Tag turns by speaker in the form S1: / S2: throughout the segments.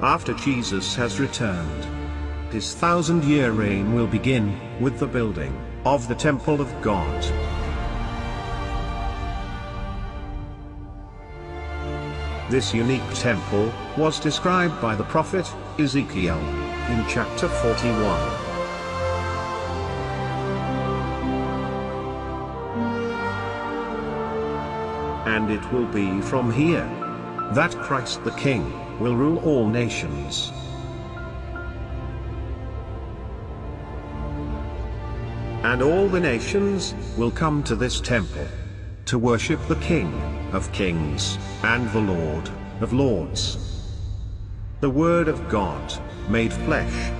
S1: after Jesus has returned. His 1,000-year reign will begin with the building of the temple of God. This unique temple was described by the prophet Ezekiel in chapter 41. And it will be from here that Christ the King will rule all nations. And all the nations will come to this temple to worship the King of Kings and the Lord of Lords. The Word of God made flesh,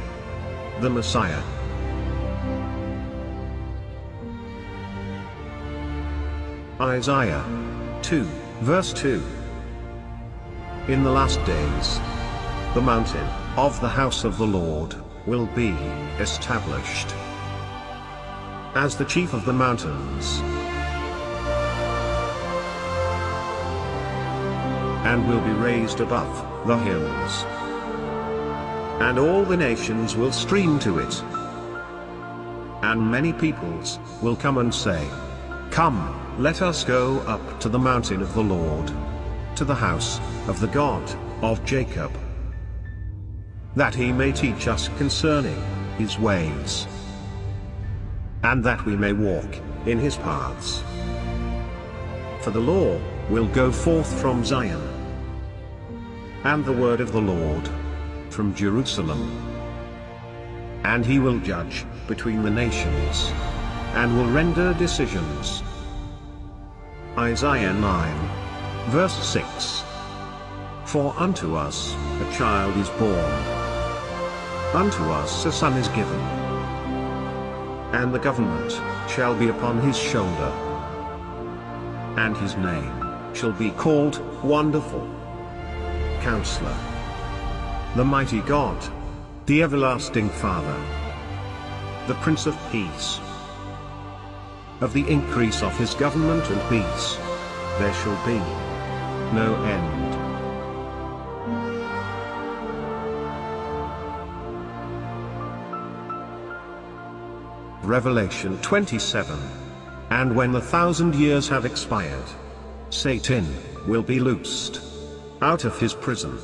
S1: the Messiah. Isaiah 2, verse 2. In the last days, the mountain of the house of the Lord will be established as the chief of the mountains, and will be raised above the hills. And all the nations will stream to it. And many peoples will come and say, "Come, let us go up to the mountain of the Lord, to the house of the God of Jacob, that he may teach us concerning his ways, and that we may walk in his paths. For the law will go forth from Zion, and the word of the Lord from Jerusalem. And he will judge between the nations, and will render decisions." Isaiah 9, verse 6. For unto us a child is born, unto us a son is given, and the government shall be upon his shoulder, and his name shall be called Wonderful, Counselor, the Mighty God, the Everlasting Father, the Prince of Peace. Of the increase of his government and peace there shall be no end. Revelation 27. And when the 1,000 years have expired, Satan will be loosed out of his prison.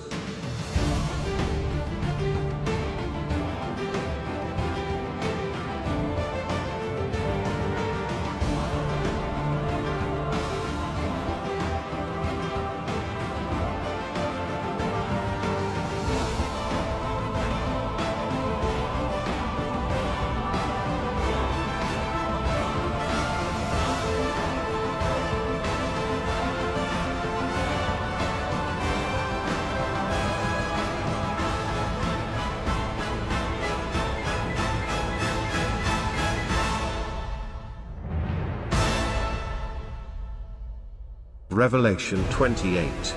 S1: Revelation 28.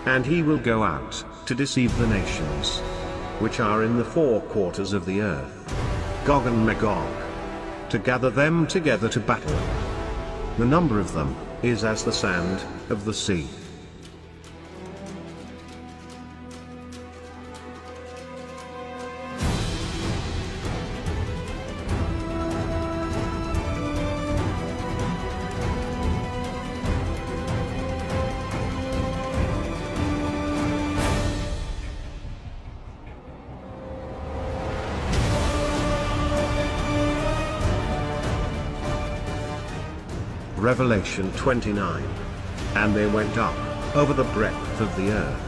S1: And he will go out to deceive the nations, which are in the four quarters of the earth, Gog and Magog, to gather them together to battle. The number of them is as the sand of the sea. Revelation 29. And they went up over the breadth of the earth,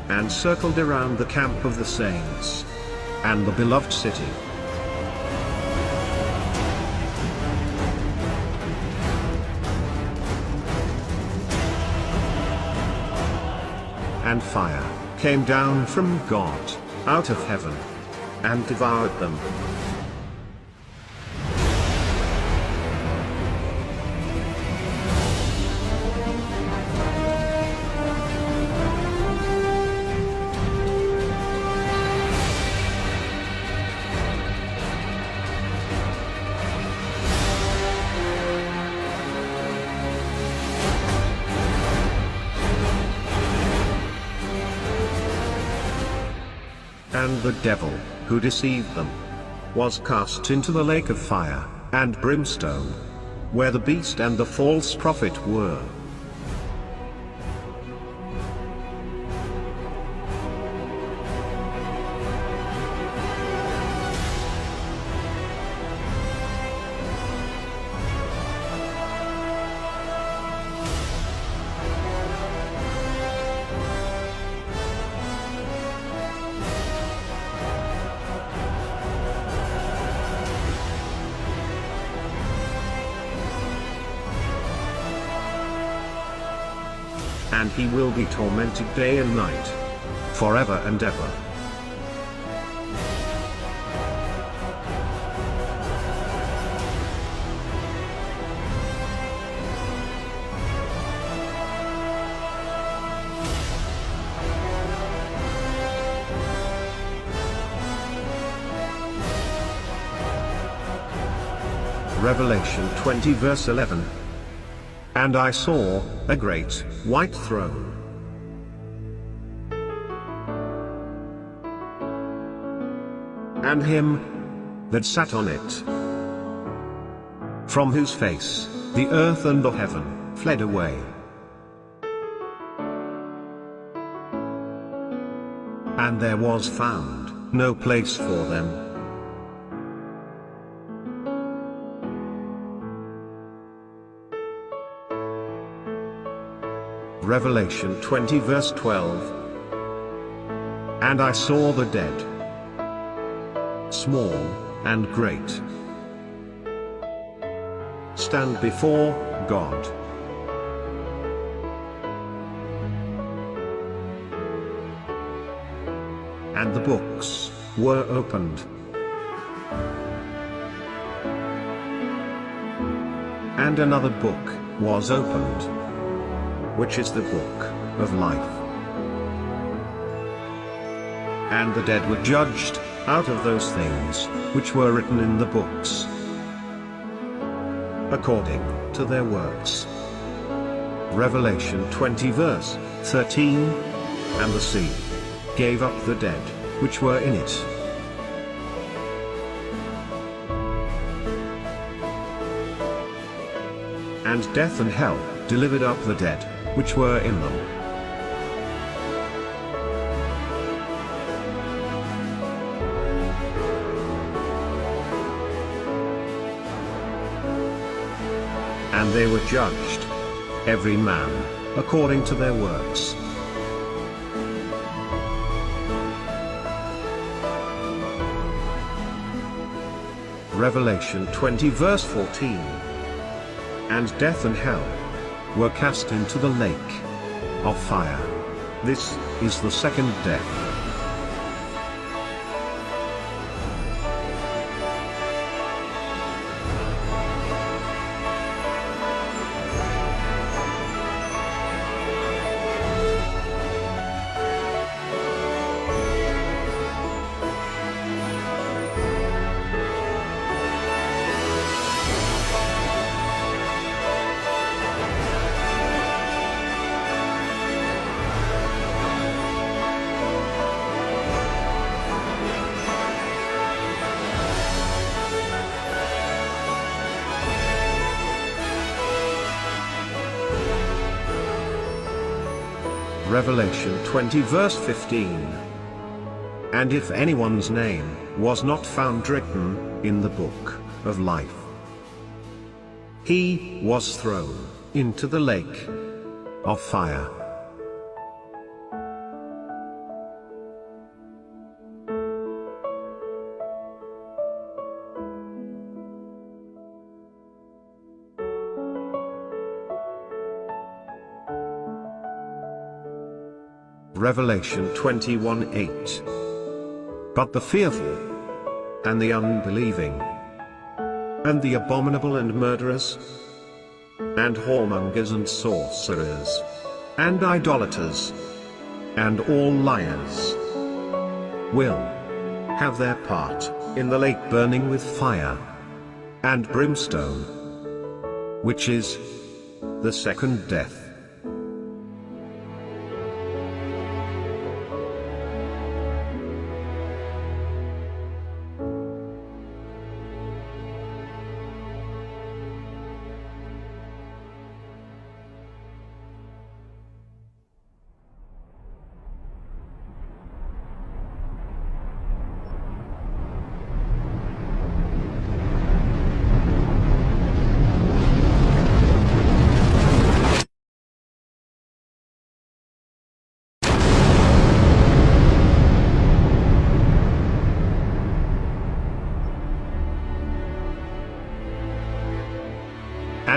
S1: and circled around the camp of the saints, and the beloved city. And fire came down from God out of heaven, and devoured them. And the devil, who deceived them, was cast into the lake of fire and brimstone, where the beast and the false prophet were. And he will be tormented day and night, forever and ever. Revelation 20 verse 11. And I saw a great white throne, and him that sat on it, from whose face the earth and the heaven fled away. And there was found no place for them. Revelation 20 verse 12. And I saw the dead, small and great, stand before God. And the books were opened. And another book was opened, which is the book of life. And the dead were judged out of those things which were written in the books, according to their works. Revelation 20 verse 13. And the sea gave up the dead which were in it, and death and hell delivered up the dead which were in them. And they were judged, every man according to their works. Revelation 20 verse 14. And death and hell were cast into the lake of fire. This is the second death. Revelation 20 verse 15. And if anyone's name was not found written in the book of life, he was thrown into the lake of fire. Revelation 21:8. But the fearful, and the unbelieving, and the abominable and murderers, and whoremongers and sorcerers, and idolaters, and all liars, will have their part in the lake burning with fire and brimstone, which is the second death.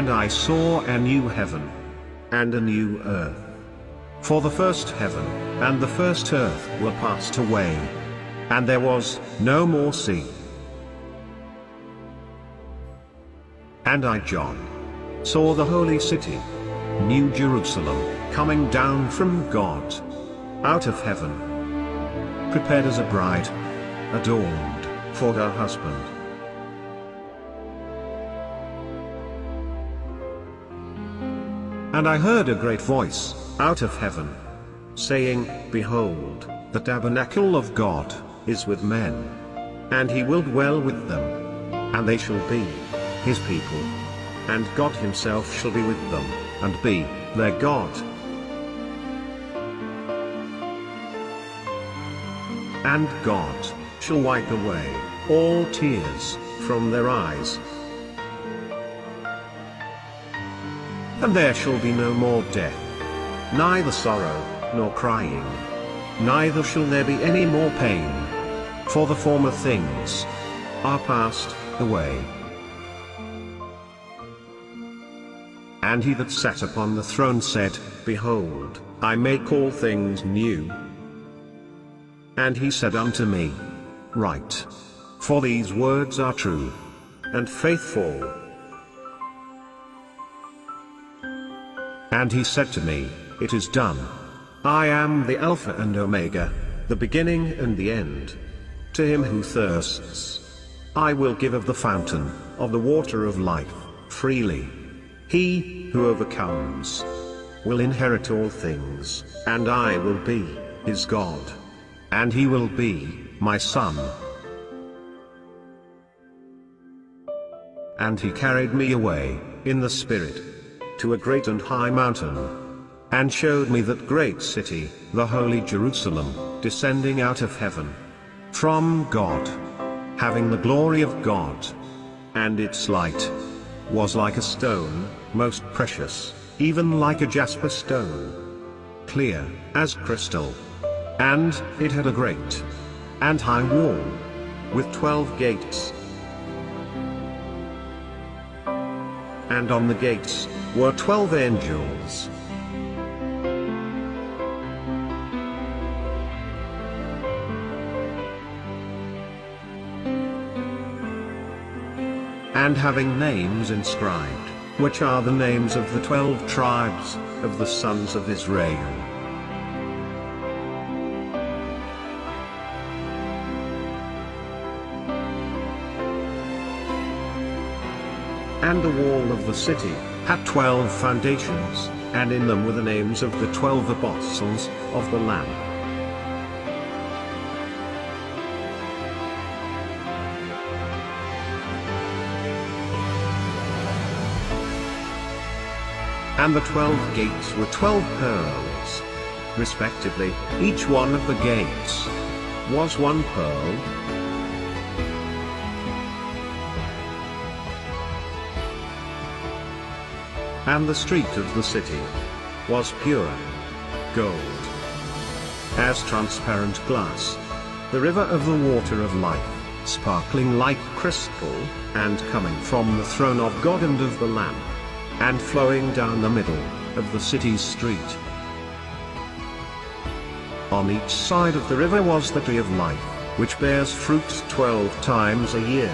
S1: And I saw a new heaven and a new earth. For the first heaven and the first earth were passed away, and there was no more sea. And I, John, saw the holy city, New Jerusalem, coming down from God, out of heaven, prepared as a bride, adorned for her husband. And I heard a great voice out of heaven, saying, Behold, the tabernacle of God is with men, and he will dwell with them, and they shall be his people, and God himself shall be with them, and be their God. And God shall wipe away all tears from their eyes. And there shall be no more death, neither sorrow, nor crying, neither shall there be any more pain, for the former things are passed away. And he that sat upon the throne said, Behold, I make all things new. And he said unto me, Write, for these words are true and faithful. And he said to me, It is done. I am the Alpha and Omega, the beginning and the end. To him who thirsts, I will give of the fountain of the water of life, freely. He who overcomes will inherit all things, and I will be his God, and he will be my son. And he carried me away in the Spirit to a great and high mountain, and showed me that great city, the holy Jerusalem, descending out of heaven from God, having the glory of God. And its light was like a stone, most precious, even like a jasper stone, clear as crystal. And it had a great and high wall, with 12 gates. And on the gates were 12 angels. And having names inscribed, which are the names of the 12 tribes of the sons of Israel. And the wall of the city had 12 foundations, and in them were the names of the 12 apostles of the Lamb. And the 12 gates were 12 pearls, respectively. Each one of the gates was one pearl. And the street of the city was pure gold, as transparent glass, the river of the water of life, sparkling like crystal, and coming from the throne of God and of the Lamb, and flowing down the middle of the city's street. On each side of the river was the tree of life, which bears fruit 12 times a year,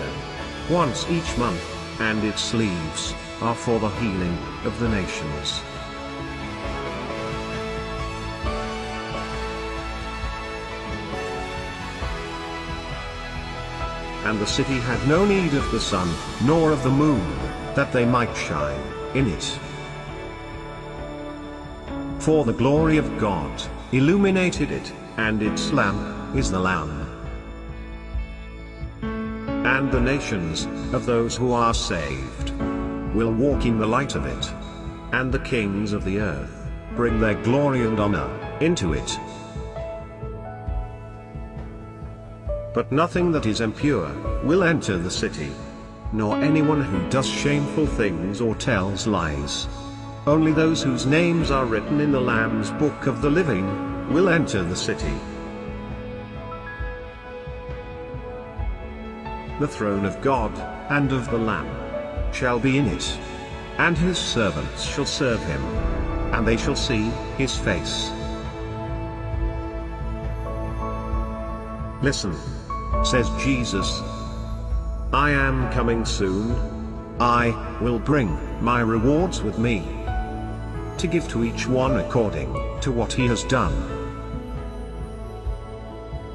S1: once each month, and its leaves are for the healing of the nations. And the city had no need of the sun, nor of the moon, that they might shine in it. For the glory of God illuminated it, and its lamp is the Lamb. And the nations of those who are saved will walk in the light of it, and the kings of the earth bring their glory and honor into it. But nothing that is impure will enter the city, nor anyone who does shameful things or tells lies. Only those whose names are written in the Lamb's book of the living will enter the city. The throne of God and of the Lamb shall be in it, and his servants shall serve him, and they shall see his face. Listen, says Jesus. I am coming soon. I will bring my rewards with me, to give to each one according to what he has done.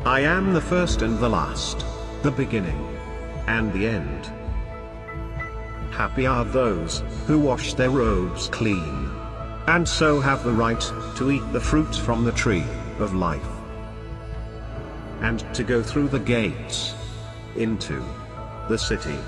S1: I am the first and the last, the beginning and the end. Happy are those who wash their robes clean, and so have the right to eat the fruit from the tree of life, and to go through the gates into the city.